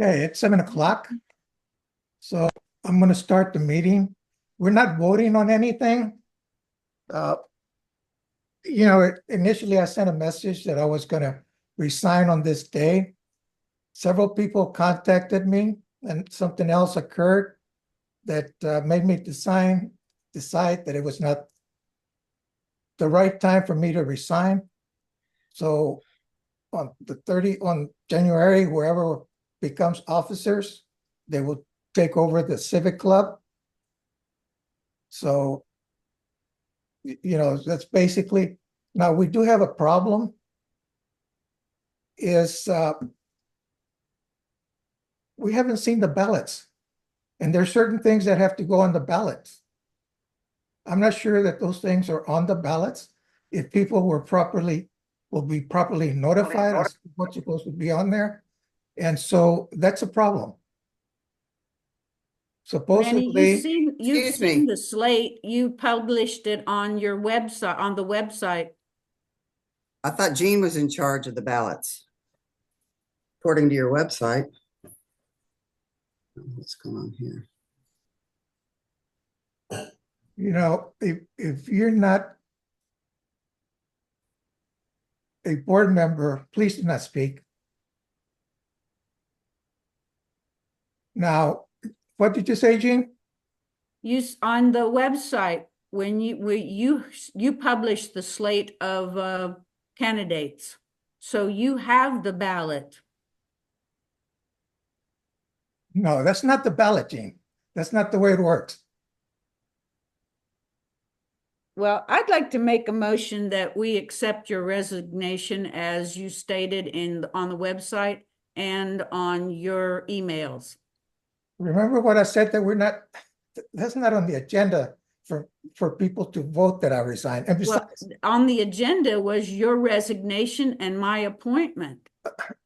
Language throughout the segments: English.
Okay, it's 7 o'clock. So I'm going to start the meeting. We're not voting on anything. Uh, initially I sent a message that I was going to resign on this day. Several people contacted me and something else occurred that made me decide that it was not the right time for me to resign. So on January, whoever becomes officers, they will take over the Civic Club. So, that's basically, now we do have a problem is we haven't seen the ballots. And there's certain things that have to go on the ballots. I'm not sure that those things are on the ballots. If people will be properly notified as to what's supposed to be on there. And so that's a problem. Manny, Supposedly, you've Excuse seen me. the slate. You published it on your website, on the website. I thought Jean was in charge of the ballots, according to your website. What's going on here? if you're not a board member, please do not speak. Now, what did you say, Gene? On the website, when you published the slate of candidates. So you have the ballot. No, that's not the ballot, Gene. That's not the way it works. Well, I'd like to make a motion that we accept your resignation as you stated on the website and on your emails. Remember what I said, that that's not on the agenda for people to vote that I resign. And Well, besides, on the agenda was your resignation and my appointment.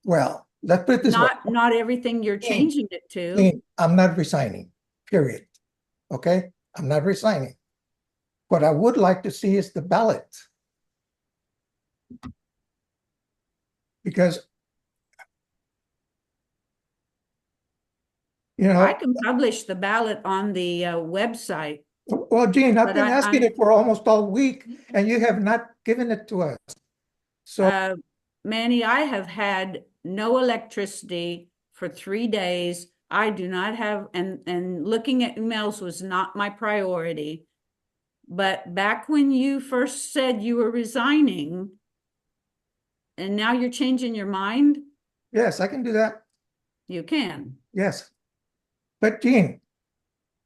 well, let's put it this way. Not everything you're changing it to. Gene, I'm not resigning, period. Okay? I'm not resigning. What I would like to see is the ballot. Because, I can publish the ballot on the website. well, Gene, I've But been asking it for almost all week, and you have not given it to us. So, Manny, I have had no electricity for 3 days. I do not have, and looking at emails was not my priority. But back when you first said you were resigning, and now you're changing your mind, yes, I can do that. you can. Yes. But Gene,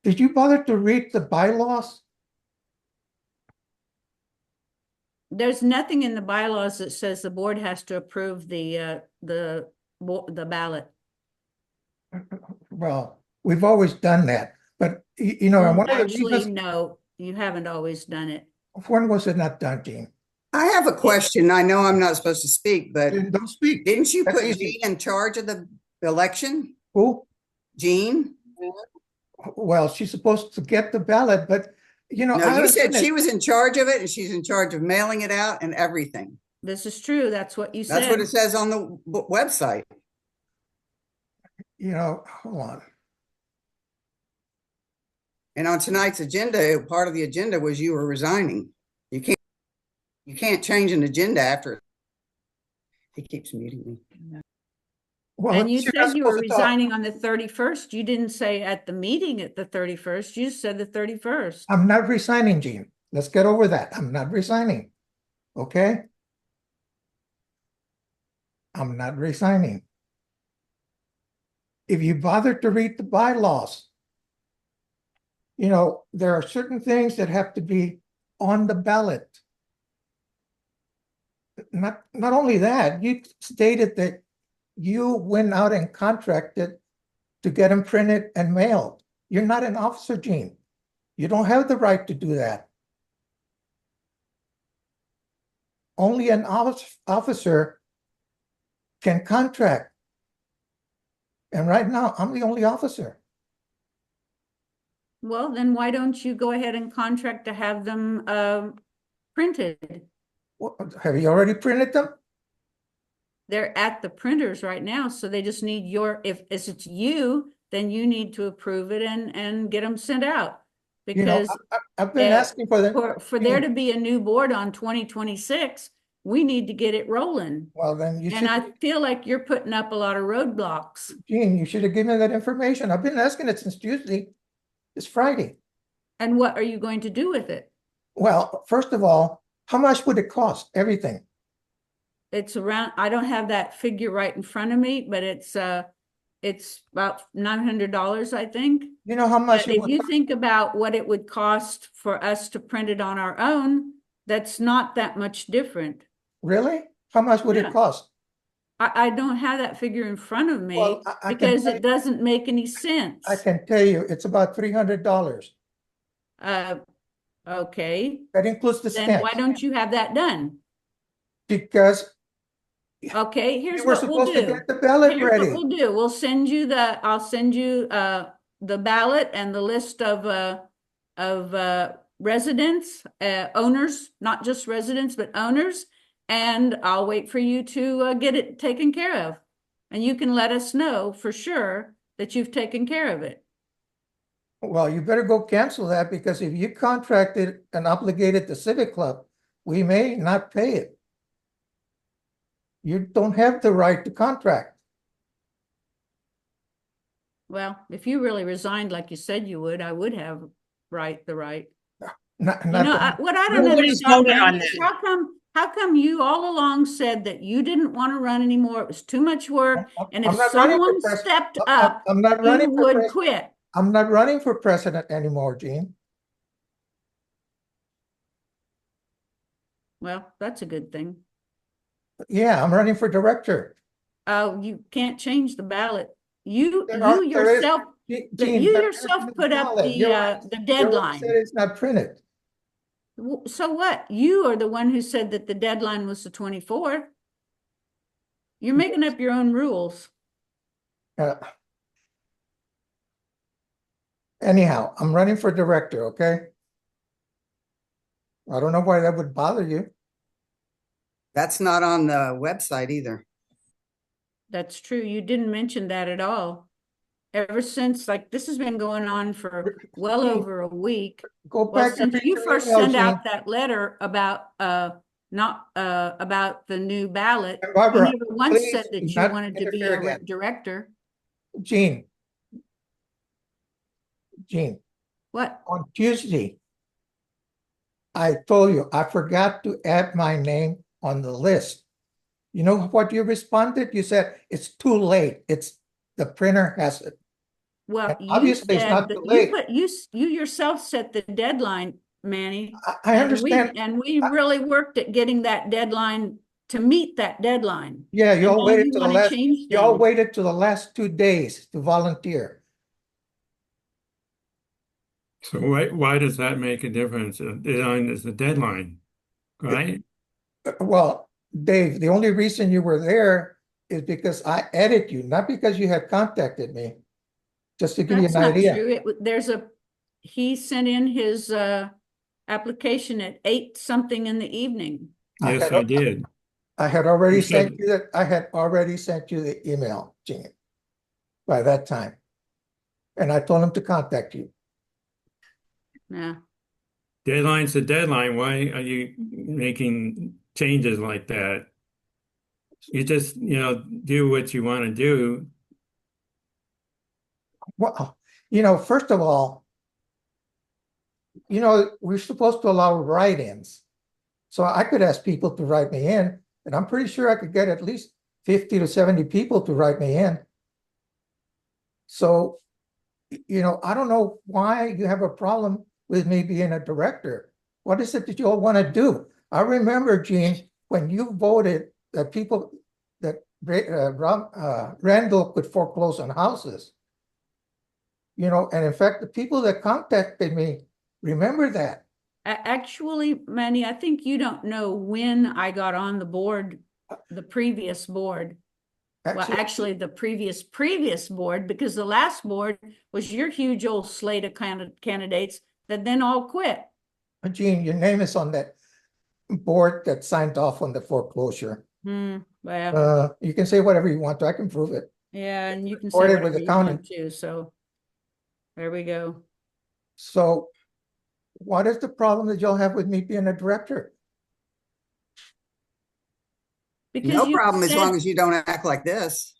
did you bother to read the bylaws? There's nothing in the bylaws that says the board has to approve the ballot. Well, we've always done that. But, and one of the Actually, reasons, no, you haven't always done it. when was it not done, Gene? I have a question. I know I'm not supposed to speak, but Then don't speak. didn't you That's put easy. Jean in charge of the election? Who? Jean? Well, she's supposed to get the ballot, but, No, I you haven't said seen she it. was in charge of it and she's in charge of mailing it out and everything. This is true. That's what you That's said. what it says on the website. Hold on. And on tonight's agenda, part of the agenda was you were resigning. You can't change an agenda after. He keeps muting me. Well, And you you're not said you were supposed to talk. resigning on the 31st. You didn't say at the meeting at the 31st. You said the 31st. I'm not resigning, Gene. Let's get over that. I'm not resigning. Okay? I'm not resigning. If you bother to read the bylaws, there are certain things that have to be on the ballot. Not only that, you stated that you went out and contracted to get them printed and mailed. You're not an officer, Gene. You don't have the right to do that. Only an officer can contract. And right now, I'm the only officer. Well, then why don't you go ahead and contract to have them printed? Have you already printed them? they're at the printers right now, so they just need if it's you, then you need to approve it and get them sent out. You know, Because I've been asking for them. for there to be a new board on 2026, we need to get it rolling. Well, then you And should, I feel like you're putting up a lot of roadblocks. Gene, you should have given me that information. I've been asking it since Tuesday. It's Friday. And what are you going to do with it? Well, first of all, how much would it cost? Everything. It's around, I don't have that figure right in front of me, but it's about $900, I think. You know how much But it if would, you think about what it would cost for us to print it on our own, that's not that much different. really? How much would Yeah. it cost? I don't have that figure in front of me Well, I can because tell it doesn't make any sense. I can tell you, it's about $300. Okay, That includes the then why stamps. don't you have that done? Because Okay, here's we were what we'll supposed to do. get the ballot Here's what ready. we'll do. I'll send you the ballot and the list of residents, owners, not just residents, but owners. And I'll wait for you to get it taken care of. And you can let us know for sure that you've taken care of it. Well, you better go cancel that because if you contracted and obligated the Civic Club, we may not pay it. You don't have the right to contract. Well, if you really resigned like you said you would, I would have the right. Not, You not know, the- what I don't Nobody's understand, voted on Manny, is that. how come you all along said that you didn't want to run anymore? It was too much work. And I'm if not running for someone pres- stepped I'm- up, I'm not you running for would pres- quit. I'm not running for president anymore, Gene. Well, that's a good thing. Yeah, I'm running for director. Oh, you can't change the ballot. You There is- yourself, Gene, you there yourself is no put up ballot. You already- the you already deadline. said it's not printed. So what? You are the one who said that the deadline was the 24th. You're making up your own rules. Anyhow, I'm running for director, okay? I don't know why that would bother you. That's not on the website either. That's true. You didn't mention that at all. Ever since, like, this has been going on for well Gene, over a week. Go Well, back and since read you your first email, sent Gene. out that letter about, not, about the new ballot, And you Barbara, never once please said that do you not wanted to be interfere a again. director. Gene, What? on Tuesday, I told you, I forgot to add my name on the list. You know what you responded? You said, it's too late. The printer has it. Well, And you obviously it's said not that too you late. put, you yourself set the deadline, Manny. I understand. And we really worked at getting that deadline to meet that deadline. Yeah, you And all now waited you to the wanna last, change you all things. waited to the last 2 days to volunteer. So why does that make a difference? Deadline is the deadline, right? Well, Dave, the only reason you were there is because I added you, not because you had contacted me. Just to give you That's an not idea. true. He sent in his application at 8 something in the evening. Yes, I did. I had already You sent said- you that. I had already sent you the email, Gene, by that time. And I told him to contact you. Yeah. Deadline's the deadline. Why are you making changes like that? You just, do what you want to do. Well, first of all, we're supposed to allow write-ins. So I could ask people to write me in, and I'm pretty sure I could get at least 50 to 70 people to write me in. So, I don't know why you have a problem with me being a director. What is it that you all want to do? I remember, Gene, when you voted that Randall could foreclose on houses. And in fact, the people that contacted me remember that. Actually, Manny, I think you don't know when I got on the board, the previous board. Well, actually, the previous board, because the last board was your huge old slate of candidates that then all quit. Gene, your name is on that board that signed off on the foreclosure. Well, You can say whatever you want to, I can prove it. yeah, and you can say Recorded with whatever the you county. want to, so there we go. So what is the problem that y'all have with me being a director? Because No you problem as said, long as you don't act like this.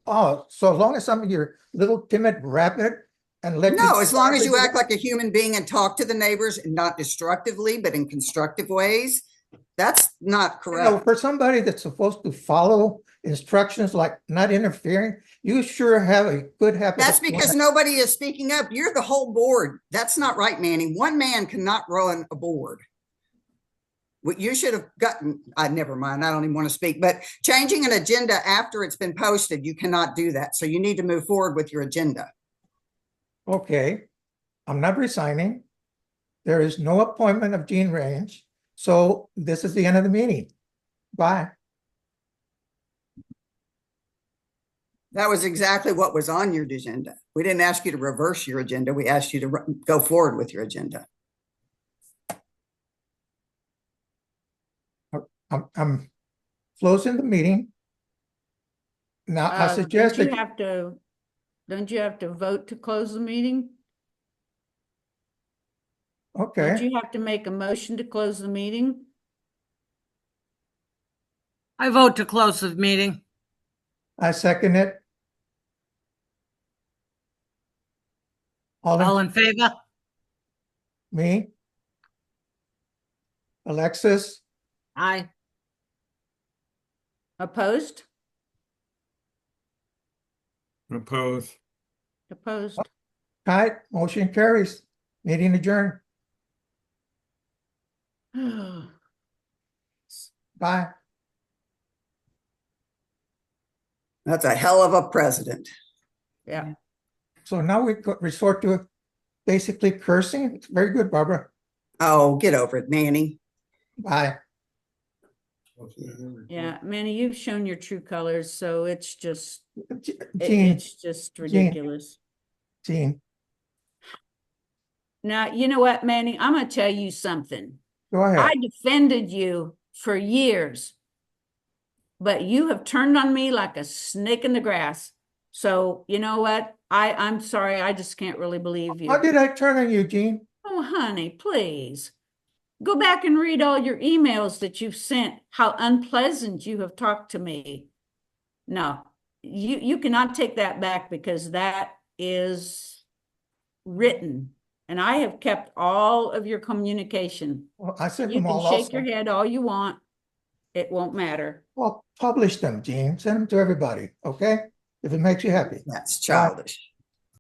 Oh, so as long as I'm your little timid rabbit and let you. No, as long as you decide act like a human being and talk to the neighbors and not destructively, but in constructive ways, that's not You know, correct. for somebody that's supposed to follow instructions like not interfering, you sure have a good habit. That's of doing because that. nobody is speaking up. You're the whole board. That's not right, Manny. One man cannot run a board. What you should have gotten, never mind, I don't even want to speak, but changing an agenda after it's been posted, you cannot do that. So you need to move forward with your agenda. Okay, I'm not resigning. There is no appointment of Gene Range. So this is the end of the meeting. Bye. That was exactly what was on your agenda. We didn't ask you to reverse your agenda. We asked you to go forward with your agenda. I'm closing the meeting. Now, I suggest don't you that, have to, don't you have to vote to close the meeting? Don't okay, you have to make a motion to close the meeting? I vote to close the meeting. I second it. All in in favor? me? Alexis? Aye. Opposed? Oppose. Opposed. Tied, motion carries. Meeting adjourned. Bye. That's a hell of a president. Yeah. So now we resort to basically cursing. It's very good, Barbara. Oh, get over it, Manny. Bye. Yeah, Manny, you've shown your true colors, so it's just, Gene, it's just ridiculous. Gene, Now, you know what, Manny? I'm gonna tell you something. go ahead. I defended you for years, but you have turned on me like a snake in the grass. So you know what? I'm sorry, I just can't really believe How you. did I turn on you, Gene? Oh, honey, please. Go back and read all your emails that you've sent, how unpleasant you have talked to me. No, you cannot take that back because that is written. And I have kept all of your communication. Well, I sent You them can all shake your also. head all you want. It won't matter. Well, publish them, Gene. Send them to everybody, okay? If it makes you happy. That's Bye. childish.